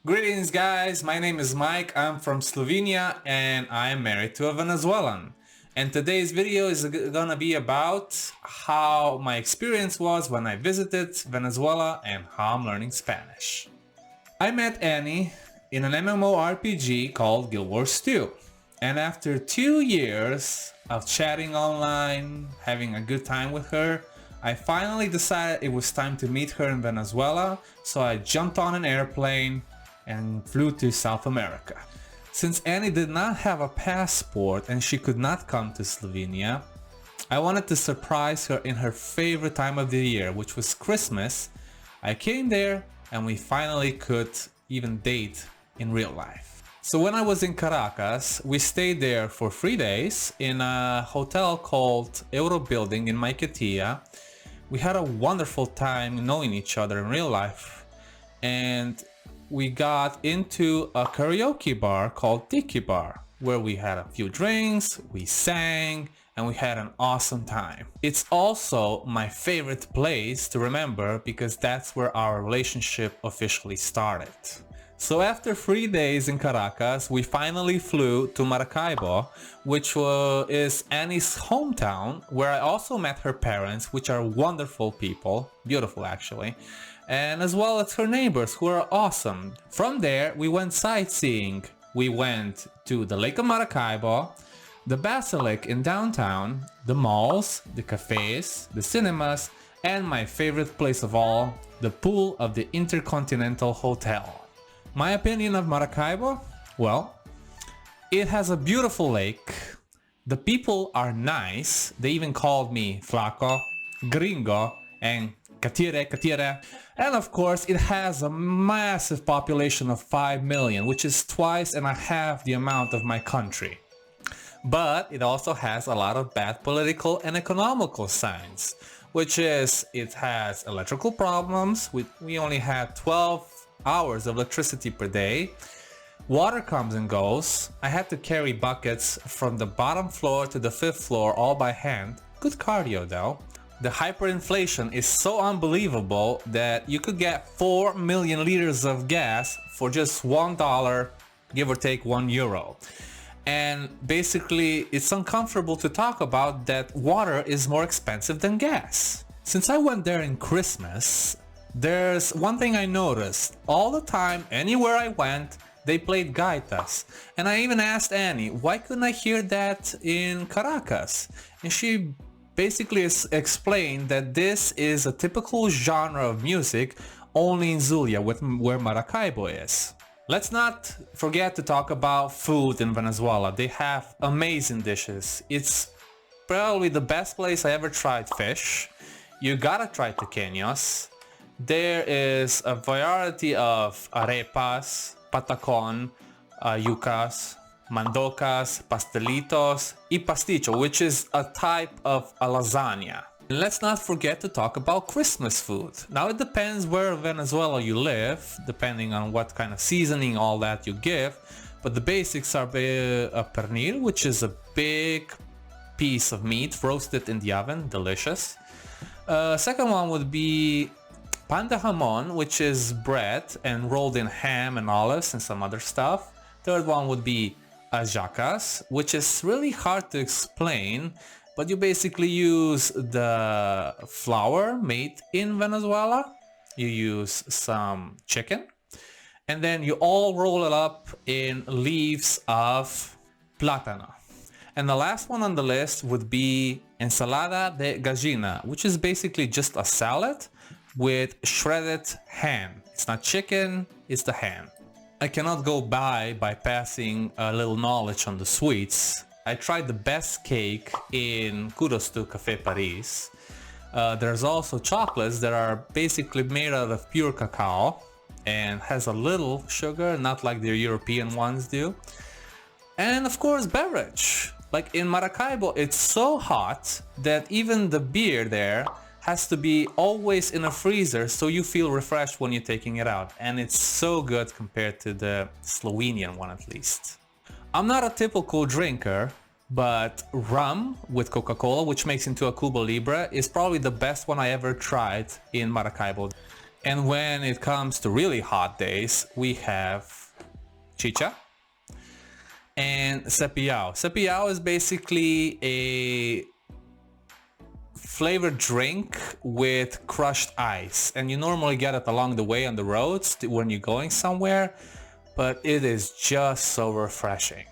Greetings guys, my name is Mike, I'm from Slovenia and I am married to a Venezuelan. And today's video is gonna be about how my experience was when I visited Venezuela and how I'm learning Spanish. I met Annie in an MMORPG called Guild Wars 2. And after 2 years of chatting online, having a good time with her, I finally decided it was time to meet her in Venezuela, so I jumped on an airplane and flew to South America. Since Annie did not have a passport and she could not come to Slovenia, I wanted to surprise her in her favorite time of the year, which was Christmas. I came there and we finally could even date in real life. So when I was in Caracas, we stayed there for 3 days in a hotel called Euro Building in Maiquetía. We had a wonderful time knowing each other in real life, and we got into a karaoke bar called Tiki Bar, where we had a few drinks, we sang, and we had an awesome time. It's also my favorite place to remember because that's where our relationship officially started. So after 3 days in Caracas, we finally flew to Maracaibo, which is Annie's hometown, where I also met her parents, which are wonderful people, beautiful actually, and as well as her neighbors, who are awesome. From there, we went sightseeing. We went to the Lake of Maracaibo, the Basilica in downtown, the malls, the cafes, the cinemas, and my favorite place of all, the pool of the Intercontinental Hotel. My opinion of Maracaibo? Well, it has a beautiful lake, the people are nice, they even called me flaco, gringo, and catire, and of course it has a massive population of 5 million, which is twice and a half the amount of my country. But it also has a lot of bad political and economical signs, which is it has electrical problems. We only had 12 hours of electricity per day. Water comes and goes. I had to carry buckets from the bottom floor to the 5th floor all by hand. Good cardio though. The hyperinflation is so unbelievable that you could get 4 million liters of gas for just $1, give or take €1. And basically it's uncomfortable to talk about that water is more expensive than gas. Since I went there in Christmas, there's one thing I noticed. All the time, anywhere I went, they played gaitas. And I even asked Annie, why couldn't I hear that in Caracas? And she basically explained that this is a typical genre of music only in Zulia, where Maracaibo is. Let's not forget to talk about food in Venezuela. They have amazing dishes. It's probably the best place I ever tried fish. You gotta try tequeños. There is a variety of arepas, patacon, yucas, mandocas, pastelitos, y pasticho, which is a type of a lasagna. And let's not forget to talk about Christmas food. Now it depends where in Venezuela you live, depending on what kind of seasoning, all that you give, but the basics are a pernil, which is a big piece of meat roasted in the oven, delicious. Second one would be pan de jamon, which is bread and rolled in ham and olives and some other stuff. Third one would be hallacas, which is really hard to explain, but you basically use the flour made in Venezuela, you use some chicken, and then you all roll it up in leaves of plátano. And the last one on the list would be ensalada de gallina, which is basically just a salad with shredded ham. It's not chicken, it's the ham. I cannot go by bypassing a little knowledge on the sweets. I tried the best cake in Kudos to Café Paris. There's also chocolates that are basically made out of pure cacao and has a little sugar, not like the European ones do. And of course beverage. Like in Maracaibo, it's so hot that even the beer there has to be always in a freezer so you feel refreshed when you're taking it out, and it's so good compared to the Slovenian one at least. I'm not a typical drinker, but rum with Coca-Cola, which makes into a Cuba Libre, is probably the best one I ever tried in Maracaibo. And when it comes to really hot days, we have chicha and cepillado. Cepillado is basically a flavored drink with crushed ice, and you normally get it along the way on the roads when you're going somewhere, but it is just so refreshing.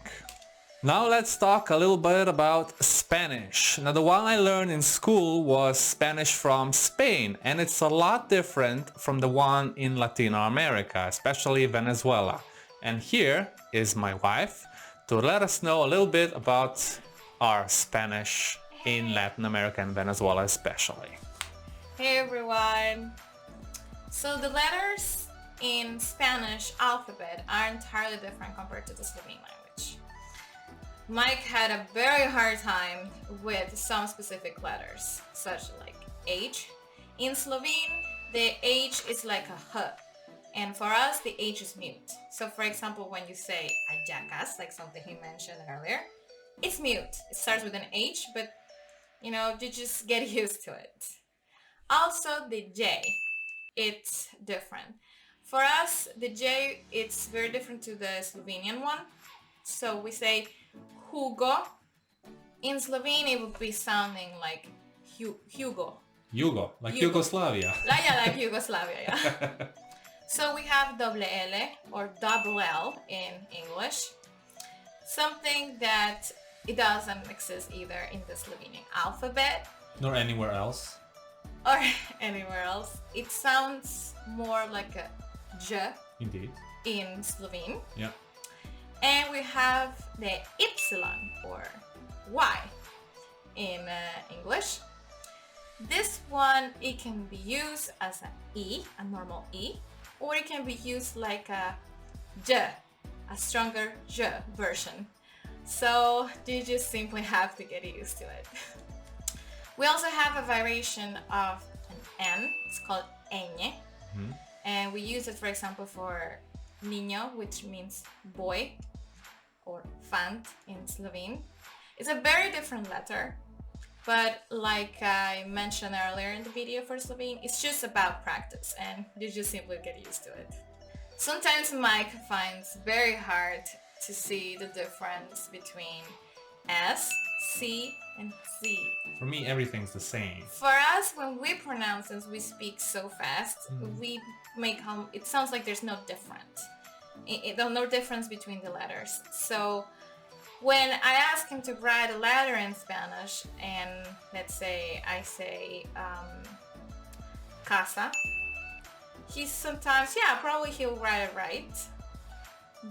Now let's talk a little bit about Spanish. Now the one I learned in school was Spanish from Spain, and it's a lot different from the one in Latin America, especially Venezuela. And here is my wife to let us know a little bit about our Spanish in Latin America and Venezuela especially. Hey everyone! So the letters in Spanish alphabet are entirely different compared to the Slovene language. Mike had a very hard time with some specific letters, such like H. In Slovene, the H is like a H, and for us the H is mute. So for example, when you say ayacas, like something he mentioned earlier, it's mute. It starts with an H, but you know, you just get used to it. Also, the J, it's different. For us, the J, it's very different to the Slovenian one. So we say Hugo. In Slovene, it would be sounding like Hugo. Hugo, like Yugoslavia. Yeah, like Yugoslavia, yeah. So we have double L or double L in English. Something that it doesn't exist either in the Slovenian alphabet. Nor anywhere else. Or anywhere else. It sounds more like a J. Indeed. In Slovene. Yeah. And we have the Y or Y in English. This one, it can be used as an E, a normal E, or it can be used like a J, a stronger J version. So you just simply have to get used to it. We also have a variation of an N, it's called ñ, and we use it, for example, for niño, which means boy, or fant in Slovene. It's a very different letter, but like I mentioned earlier in the video for Slovene, it's just about practice and you just simply get used to it. Sometimes Mike finds very hard to see the difference between S, C, and Z. For me, everything's the same. For us, when we pronounce this, we speak so fast, we make it sounds like there's no difference. No difference between the letters. So when I ask him to write a letter in Spanish, and let's say I say casa, he sometimes, probably he'll write it right.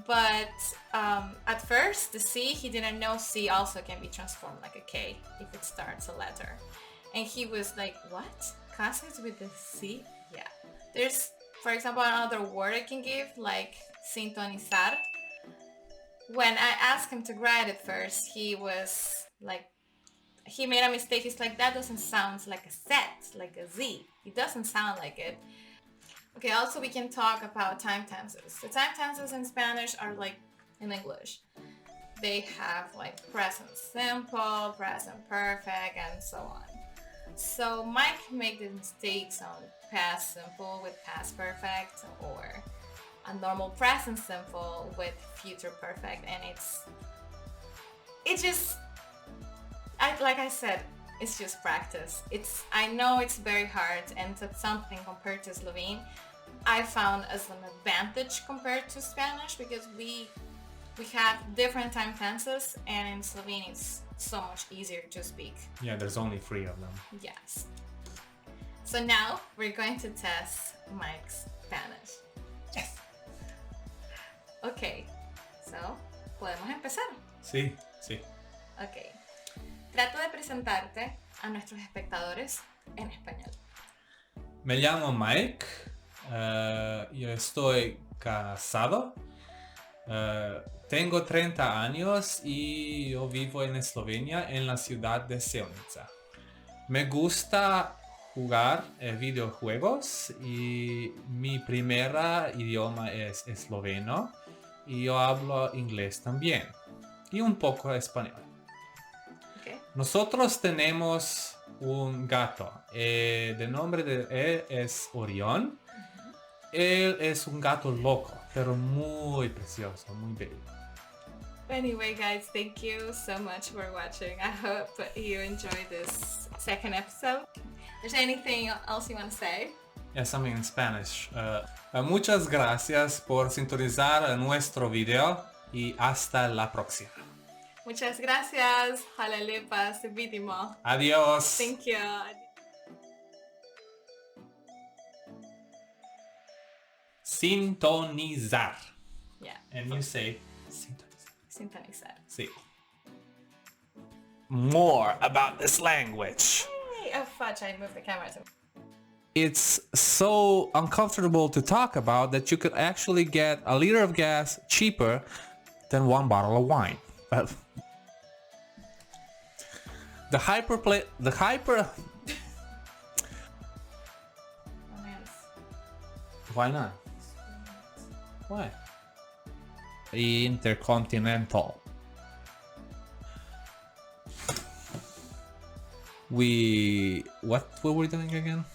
But at first, the C, he didn't know C also can be transformed like a K if it starts a letter. And he was like, what? Casa is with the C? Yeah. There's, for example, another word I can give, like sintonizar. When I asked him to write it first, he was like, he made a mistake. He's like, that doesn't sound like a Z, like a Z. It doesn't sound like it. Okay, also we can talk about time tenses. The time tenses in Spanish are like in English. They have like present simple, present perfect, and so on. So Mike made the mistakes on past simple with past perfect, or a normal present simple with future perfect, and it's just, like I said, it's just practice. I know it's very hard, and that's something compared to Slovene I found as an advantage compared to Spanish, because we have different time tenses, and in Slovene it's so much easier to speak. Yeah, there's only 3 of them. Yes. So now we're going to test Mike's Spanish. Yes. Okay, so podemos empezar. Sí, sí. Ok. Trato de presentarte a nuestros espectadores en español. Me llamo Mike. Yo estoy casado. Tengo 30 años y yo vivo en Eslovenia, en la ciudad de Sevnica. Me gusta jugar videojuegos y mi primer idioma es esloveno y yo hablo inglés también y un poco español. Okay. Nosotros tenemos un gato. De nombre de él es Orión Él es un gato loco, pero muy precioso, muy bello. Anyway, guys, thank you so much for watching. I hope you enjoyed this second episode. Is there anything else you want to say? Yeah, something in Spanish. Muchas gracias por sintonizar nuestro video y hasta la próxima. Muchas gracias. Hvala lepa, se vidimo. Adiós. Thank you. Sintonizar. Yeah. And you say sintonizar. Sintonizar. Sí. More about this language. Yay! Oh fudge, I moved the camera. It's so uncomfortable to talk about that you could actually get a liter of gas cheaper than one bottle of wine. The hyper... Why not? Why? Intercontinental. What were we doing again?